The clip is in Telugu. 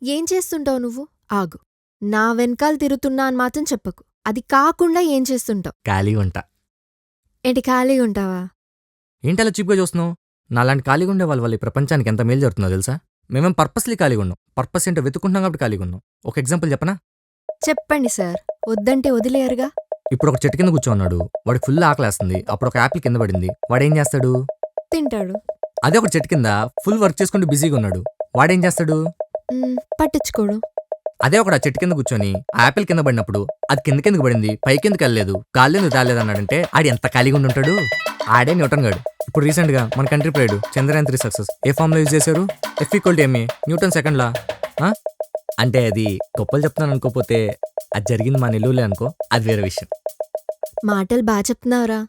ఏం చేస్తుంటావు నువ్వు? ఆగు. నా వెనకాల తిరుగుతున్నా అని మాత్రం చెప్పకు. అది కాకుండా ఏం చేస్తుంటావు? ఖాళీగా ఉంటా. ఏంటి ఖాళీగా ఉంటావా? ఏంటి అలా చీప్గా చూస్తున్నావు? నాలాంటి ఖాళీగా ఉండే వాళ్ళ ఈ ప్రపంచానికి ఎంత మేలు జరుగుతుందో తెలుసా? మేమేం పర్పస్లీ ఖాళీగా ఉన్నాం. పర్పస్ ఏంటో వెతుకుంటున్నాం కాబట్టి ఖాళీగా ఉన్నాం. ఒక ఎగ్జాంపుల్ చెప్పనా? చెప్పండి సార్. వద్దంటే వదిలేయరుగా. ఇప్పుడు ఒక చెట్టు కింద కూర్చోన్నాడు. వాడికి ఫుల్ ఆకలేస్తుంది. అప్పుడు ఒక యాపిల్ కింద పడింది. వాడేం చేస్తాడు? తింటాడు. అదే ఒక చెట్టు కింద ఫుల్ వర్క్ చేసుకుంటూ బిజీగా ఉన్నాడు. వాడేం చేస్తాడు? పట్టించుకోడు. అదే ఒకడు ఆ చెట్టు కింద కూర్చొని ఆ యాపిల్ కింద పడినప్పుడు అది కిందకెందుకు పడింది, పైకెందుకు వెళ్ళలేదు, గాల్లెందుకు తాలేదు అన్నాడంటే ఆడు ఎంత ఖాళీగా ఉండి ఉంటాడు. ఆడే న్యూటన్ గాడు. ఇప్పుడు రీసెంట్గా మన కంట్రీ ప్రైడ్ చంద్రయాన్ 3 సక్సెస్ ఏ ఫామ్లో యూజ్ చేశారు? F=ma, న్యూటన్ సెకండ్ లా. అంటే అది గొప్పలు చెప్తున్నాను అనుకోపోతే అది జరిగింది మా నెల్లూరులే అనుకో, అది వేరే విషయం. మాటలు బాగా చెప్తున్నావురా.